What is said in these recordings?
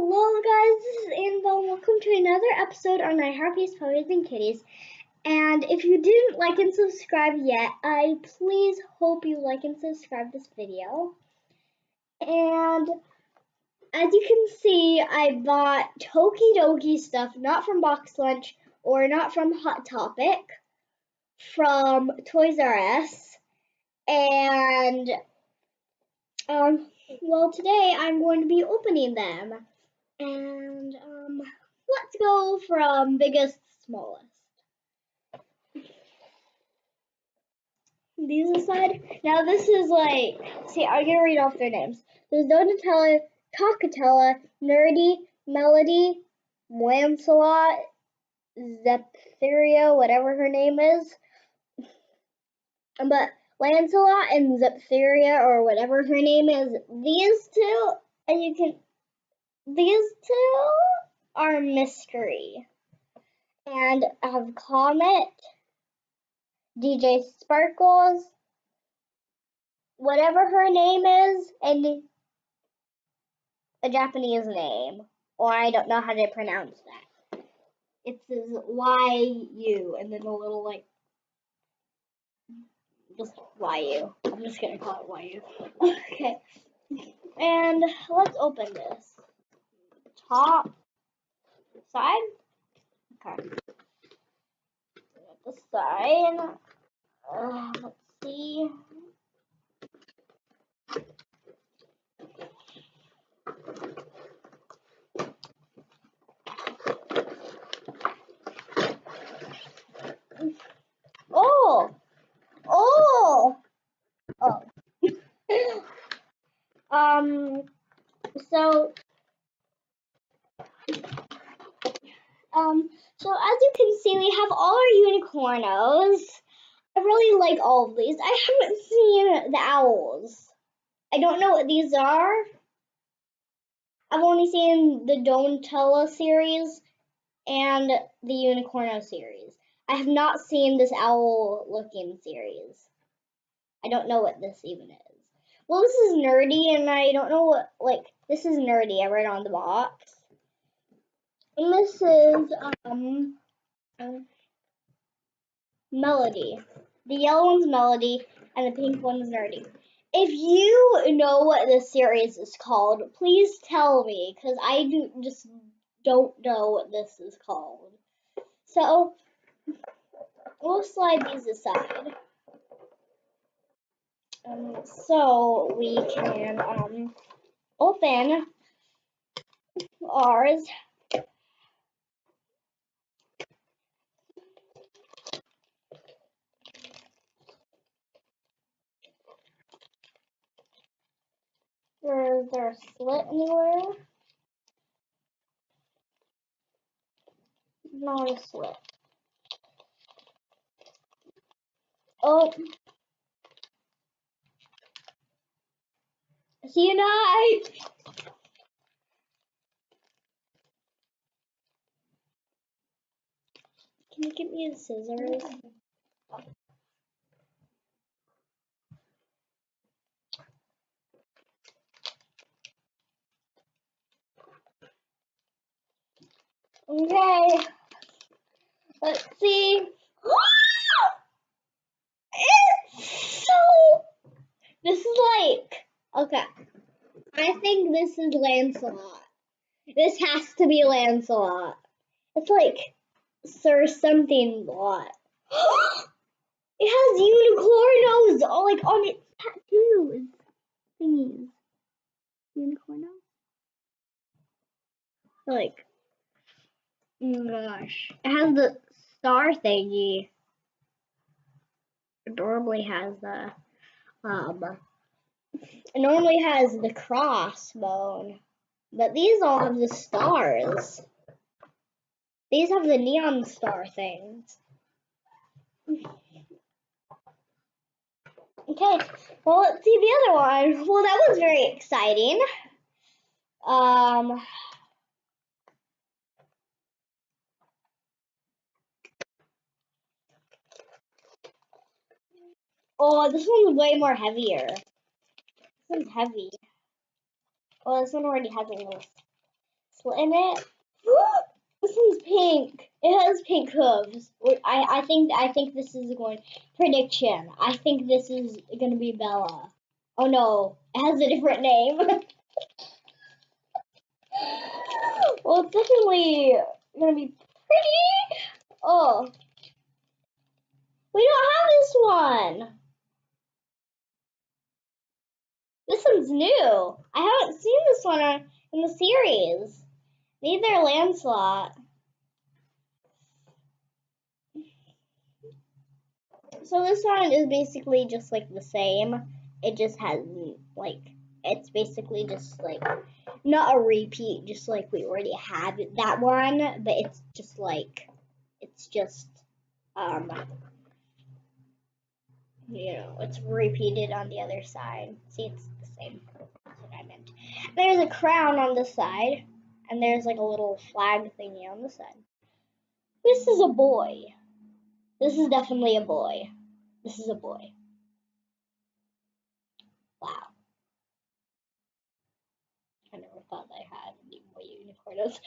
Hello guys, this is Annabelle. Welcome to another episode on my Happiest Puppies and Kitties. And if you didn't like and subscribe yet, I please hope you like and subscribe this video. And as you can see, I bought Tokidoki stuff, not from Box Lunch or not from Hot Topic, from Toys R Us. And well, today I'm going to be opening them. And let's go from biggest to smallest. These aside, now this is like, see, I'm gonna read off their names. There's Donatella, Cockatella, Nerdy, Melody, Lancelot, Zephyria, whatever her name is. But Lancelot and Zephyria, or whatever her name is, these two, these two are mystery. And I have Comet, DJ Sparkles, whatever her name is, and a Japanese name, or I don't know how to pronounce that. It says YU, and then a little like, just YU. I'm just gonna call it YU. Okay, and let's open this. Top side. Okay. The side. Let's see. Oh. So as you can see, we have all our Unicornos. I really like all of these. I haven't seen the owls. I don't know what these are. I've only seen the Donatella series and the Unicorno series. I have not seen this owl-looking series. I don't know what this even is. Well, this is Nerdy, and I don't know what, like, this is Nerdy. I read on the box. And this is, Melody. The yellow one's Melody, and the pink one's Nerdy. If you know what this series is called, please tell me, because I just don't know what this is called. So, we'll slide these aside. So we can open ours. Is there a slit anywhere? Not a slit. Oh. See you night. Can you get me the scissors? Okay. Let's see. It's so. This is like. Okay. I think this is Lancelot. This has to be Lancelot. It's like Sir something lot. It has Unicornos all like on its tattoos. Thingies. Unicorno? Like, oh my gosh. It has the star thingy. It normally has the it normally has the crossbone. But these all have the stars. These have the neon star things. Okay, well, let's see the other one. Well, that was very exciting. Oh, this one's way more heavier. This one's heavy. Well, this one already has a little in it. This one's pink. It has pink hooves. I think this is going prediction. I think this is gonna be Bella. Oh no, it has a different name. Well, it's definitely gonna be pretty. Oh, we don't have this one. This one's new. I haven't seen this one in the series. Neither Lancelot. So this one is basically just like the same. It just has like, it's basically just like not a repeat, just like we already had that one, but it's just like, it's just you know, it's repeated on the other side. See, it's the same. That's what I meant. There's a crown on the side, and there's like a little flag thingy on the side. This is a boy. This is definitely a boy. This is a boy. Wow. I never thought I had any more unicorns.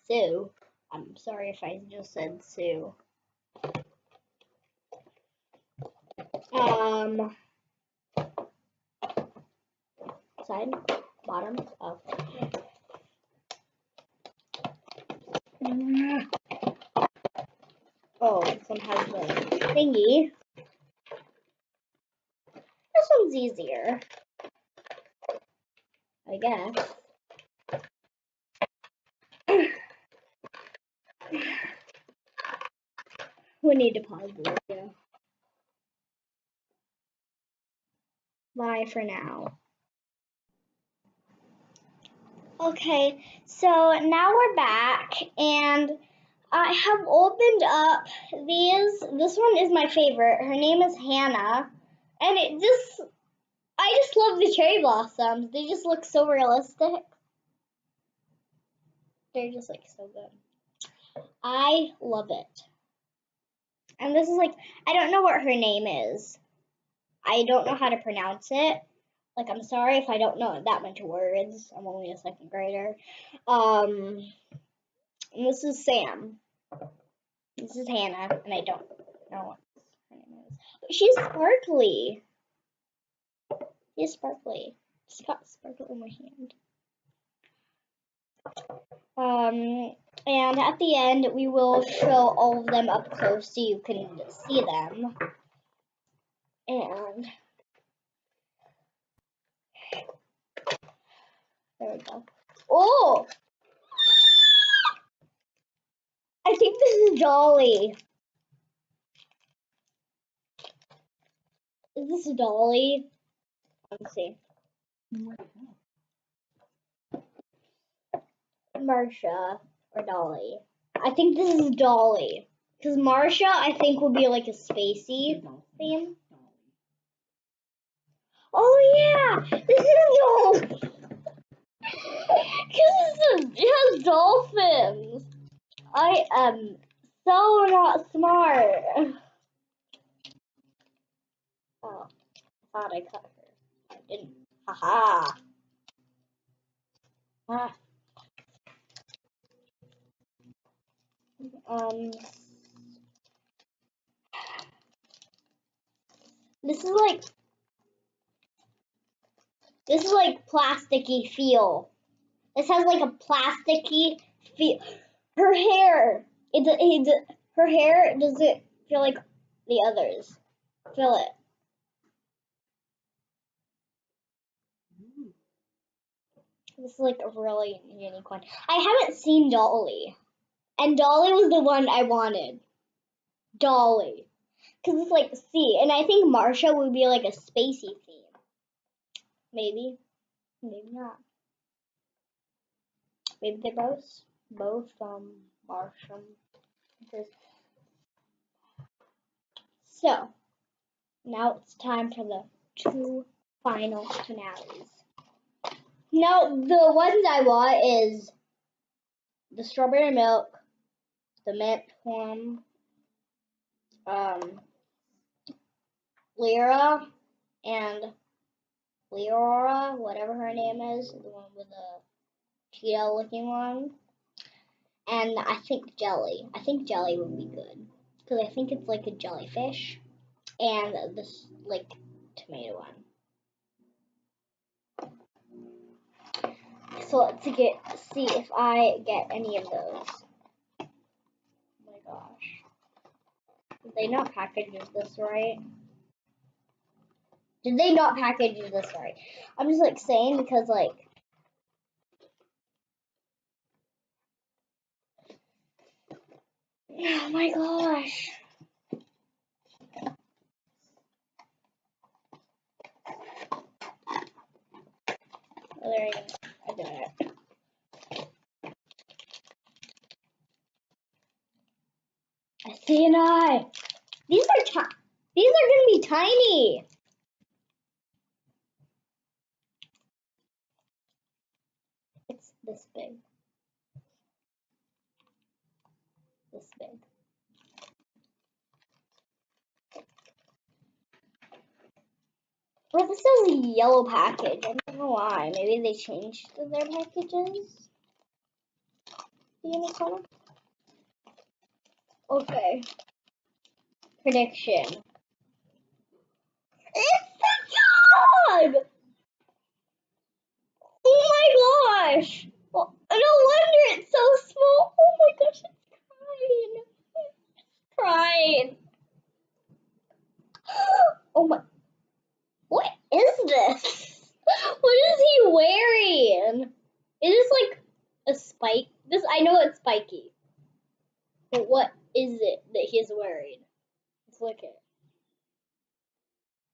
So, I'm sorry if I just said Sue. Side, bottom, oh. Oh, this one has the thingy. This one's easier, I guess. We need to pause the video. Bye for now. Okay, so now we're back, and I have opened up these. This one is my favorite. Her name is Hannah, and I just love the cherry blossoms. They just look so realistic. They're just like so good. I love it. And this is like, I don't know what her name is. I don't know how to pronounce it. Like, I'm sorry if I don't know that much words. I'm only a second grader. And this is Sam. This is Hannah, and I don't know what her name is. But she's sparkly. She's sparkly. She's got sparkle in my hand. And at the end, we will show all of them up close so you can see them. And there we go. Oh! I think this is Dolly. Is this Dolly? Let's see. Marsha or Dolly. I think this is Dolly. Because Marsha, I think, will be like a spacey theme. Oh yeah! This is Dolly! Because it has dolphins! I am so not smart. Oh, I thought I cut her. I didn't. Haha. Ah. This is like plasticky feel. This has like a plasticky feel. Her hair, her hair doesn't feel like the others. Feel it. This is like a really unique one. I haven't seen Dolly, and Dolly was the one I wanted. Dolly, because it's like sea, and I think Marsha would be like a spacey theme. Maybe, maybe not. Maybe they're both Marsha. So now it's time for the two final finales. Now the ones I want is the strawberry milk, the mint one, Lyra, and Leora, whatever her name is, the one with the cheetah-looking one. And I think Jelly. I think Jelly would be good. Because I think it's like a jellyfish. And this, like, tomato one. So let's see if I get any of those. Oh my gosh. Did they not package this right? Did they not package this right? I'm just like saying because like oh my gosh. Oh, there you go. I got it. I see an eye. These are gonna be tiny. It's this big. This big. But this is a yellow package. I don't know why. Maybe they changed their packages. The unicorn. Okay. Prediction. It's the dog! Oh my gosh! Well, no wonder it's so small. Oh my gosh, it's crying. It's crying. Oh my. What is this? What is he wearing? It is like a spike. This I know it's spiky. But what is it that he's wearing? Let's look at it.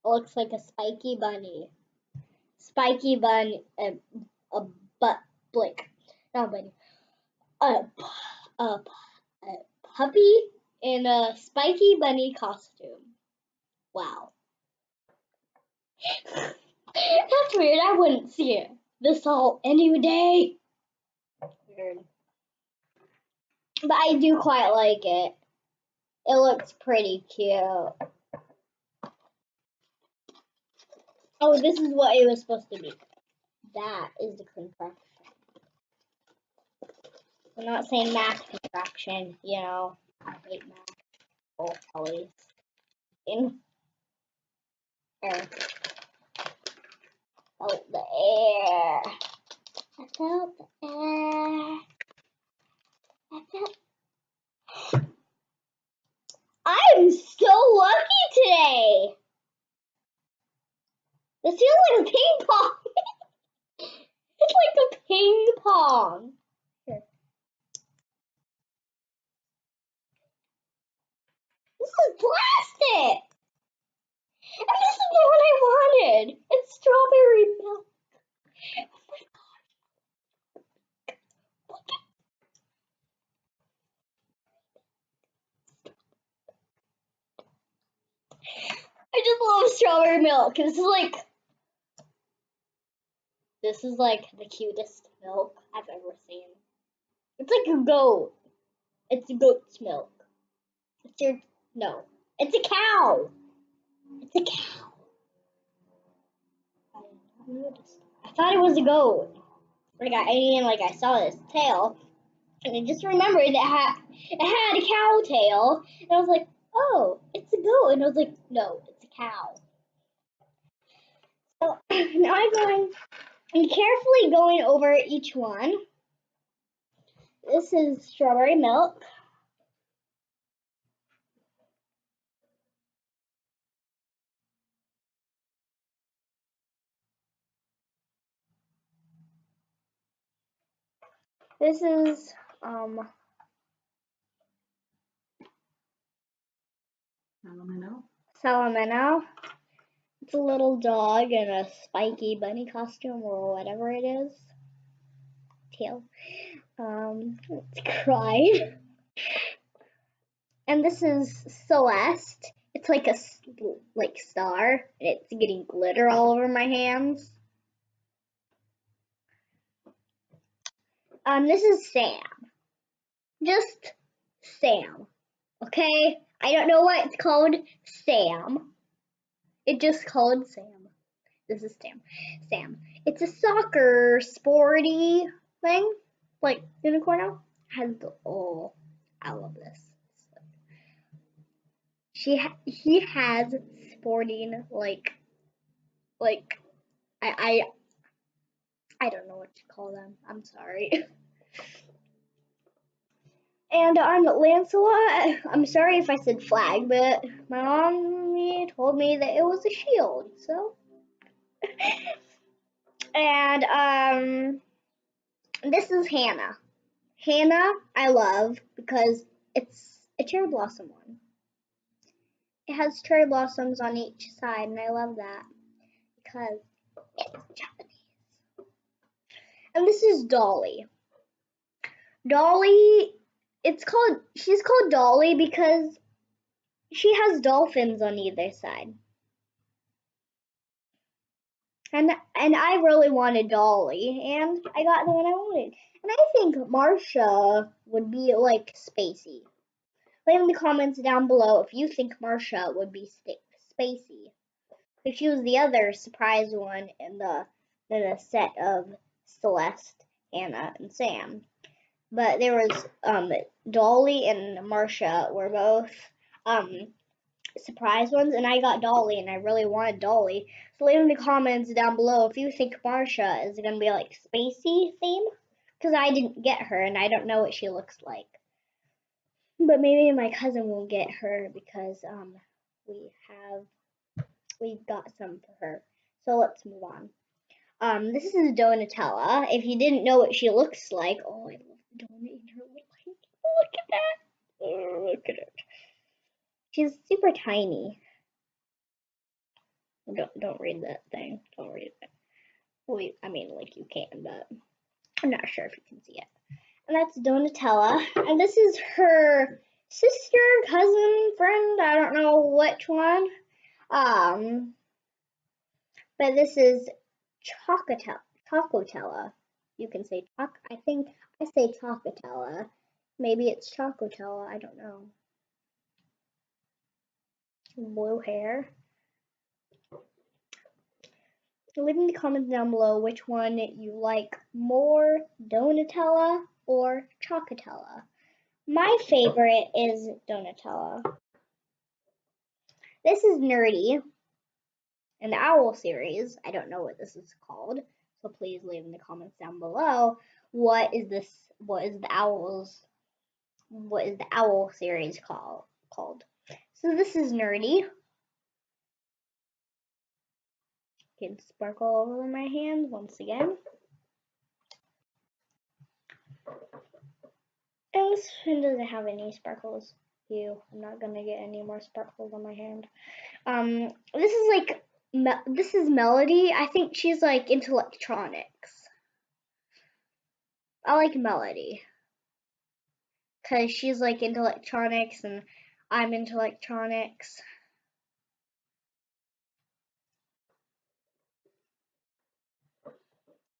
It looks like a spiky bunny. Spiky bunny, a butt blick. Not bunny. A puppy in a spiky bunny costume. Wow. That's weird. I wouldn't see it this all any day. Weird. But I do quite like it. It looks pretty cute. Oh, this is what it was supposed to be. That is the contraction. I'm not saying math contraction, you know. I hate math. Oh, always. In air. Felt the air. I felt the air. I felt. I'm so lucky today. This feels like a ping pong. It's like a ping pong. Here. This is plastic. And this is the one I wanted. It's strawberry milk. Oh my god. Look at I just love strawberry milk. This is like the cutest milk I've ever seen. It's like a goat. It's a goat's milk. No. It's a cow. It's a cow. I didn't notice. I thought it was a goat. I saw this tail, and I just remembered that it had a cow tail, and I was like, oh, it's a goat, and I was like, no, it's a cow. So now I'm carefully going over each one. This is strawberry milk. This is Salamino. It's a little dog in a spiky bunny costume or whatever it is. Tail. It's crying. And this is Celeste. It's like a star, and it's getting glitter all over my hands. This is Sam. Just Sam. Okay? I don't know what it's called. Sam. It just called Sam. This is Sam. Sam. It's a soccer sporty thing, like Unicorno has the I love this. He has sporting like I I don't know what to call them. I'm sorry. And on Lancelot, I'm sorry if I said flag, but my mommy told me that it was a shield, so. And this is Hannah. Hannah, I love because it's a cherry blossom one. It has cherry blossoms on each side, and I love that because it's Japanese. And this is Dolly. Dolly, she's called Dolly because she has dolphins on either side. And I really wanted Dolly, and I got the one I wanted. And I think Marsha would be like spacey. Leave in the comments down below if you think Marsha would be spacey. If she was the other surprise one in the set of Celeste, Anna, and Sam. But there was Dolly and Marsha were both surprise ones, and I got Dolly, and I really wanted Dolly. So leave in the comments down below if you think Marsha is gonna be like spacey theme, because I didn't get her, and I don't know what she looks like. But maybe my cousin will get her because we got some for her. So let's move on. This is Donatella. If you didn't know what she looks like, oh, I love the donut in her lip. Look at that. Oh, look at it. She's super tiny. Don't read that thing. Don't read it. Wait, I mean, like you can, but I'm not sure if you can see it. And that's Donatella. And this is her sister, cousin, friend. I don't know which one. But this is Chocotella. You can say I think I say Chocotella. Maybe it's Chocotella. I don't know. Blue hair. Leave in the comments down below which one you like more, Donatella or Chocotella. My favorite is Donatella. This is Nerdy, an owl series. I don't know what this is called, so please leave in the comments down below what is the owl series called. So this is Nerdy. Can sparkle all over my hand once again. And this one doesn't have any sparkles. I'm not gonna get any more sparkles on my hand. This is Melody. I think she's like into electronics. I like Melody because she's like into electronics and I'm into electronics.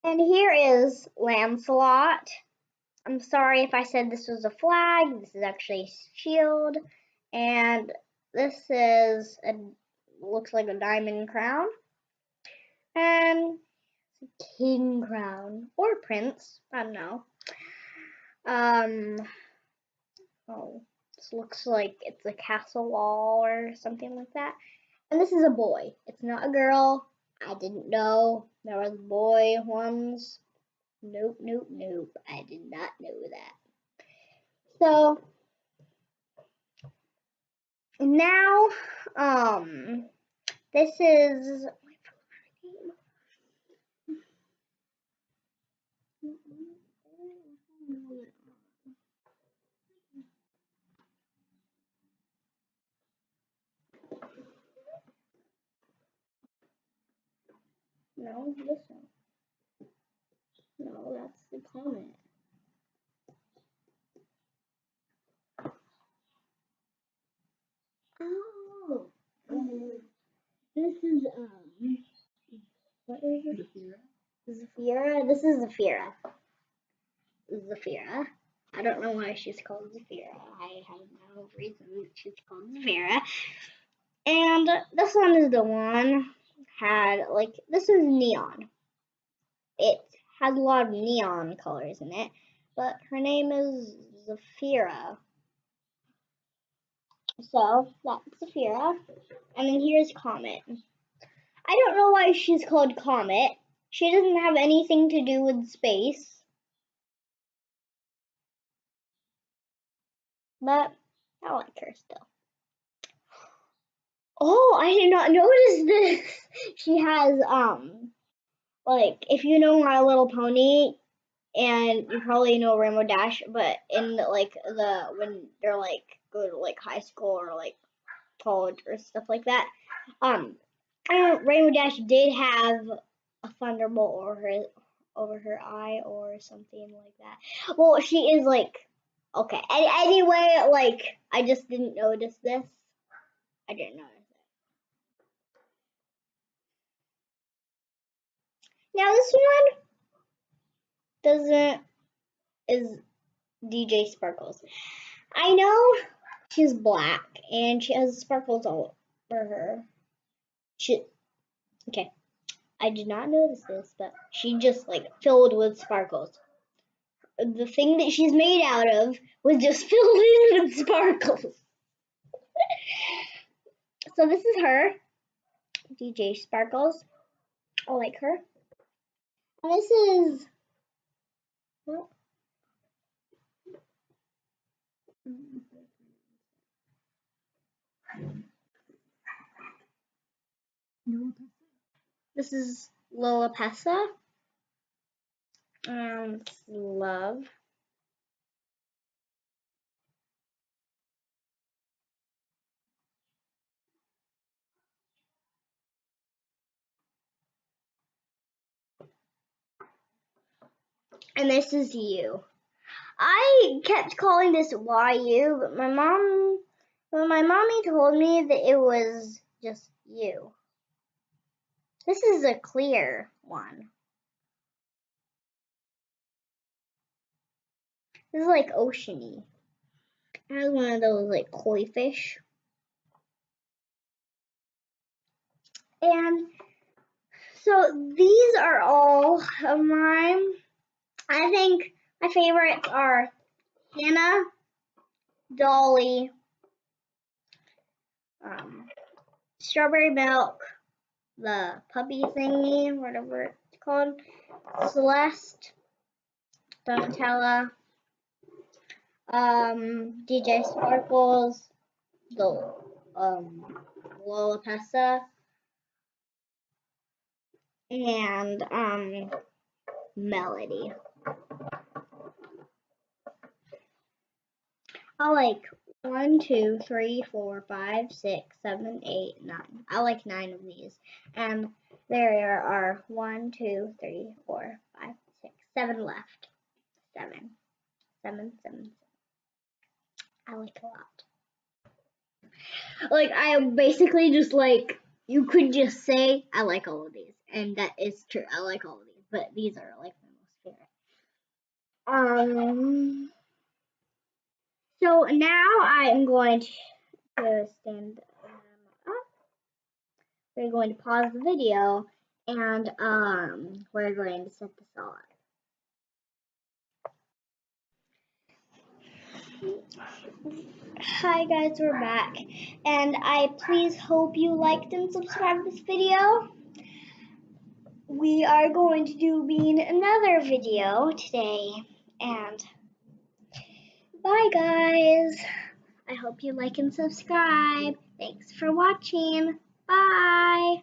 And here is Lancelot. I'm sorry if I said this was a flag. This is actually a shield. And this is looks like a diamond crown. And it's a king crown or prince. I don't know. Oh, this looks like it's a castle wall or something like that. And this is a boy. It's not a girl. I didn't know there was boy ones. Nope. I did not know that. So now, this is no, this one. No, that's the comment. Oh, this is what is it? Zafira. This is Zafira. Zafira. I don't know why she's called Zafira. I have no reason she's called Zafira. And this one is the one. had like this is neon. It has a lot of neon colors in it, but her name is Zafira. So that's Zafira. And then here's Comet. I don't know why she's called Comet. She doesn't have anything to do with space. But I like her still. Oh, I did not notice this. She has like if you know My Little Pony and you probably know Rainbow Dash, but in like when they're like go to like high school or like college or stuff like that, Rainbow Dash did have a thunderbolt over her eye or something like that. Well, she is like okay. Anyway, like I just didn't notice this. I didn't notice it. Now this one doesn't is DJ Sparkles. I know she's black and she has sparkles all over her. Okay. I did not notice this, but she just like filled with sparkles. The thing that she's made out of was just filled in with sparkles. So this is her, DJ Sparkles. I like her. And this is Lola Pessa. Love. And this is you. I kept calling this YU, but my mommy told me that it was just you. This is a clear one. This is like oceany. It has one of those like koi fish. And so these are all of mine. I think my favorites are Hannah, Dolly, Strawberry Milk, the puppy thingy, whatever it's called, Celeste, Donatella, DJ Sparkles, the Lola Pessa, and Melody. I like 1, 2, 3, 4, 5, 6, 7, 8, 9. I like 9 of these. And there are 1, 2, 3, 4, 5, 6, 7 left. 7. 7, 7. I like a lot. Like I basically just like you could just say I like all of these. And that is true. I like all of these. But these are like my most favorite. So now I am going to stand up. We're going to pause the video and we're going to set this all up. Hi guys, we're back, and I please hope you liked and subscribed this video. We are going to do another video today, and bye guys. I hope you like and subscribe. Thanks for watching. Bye.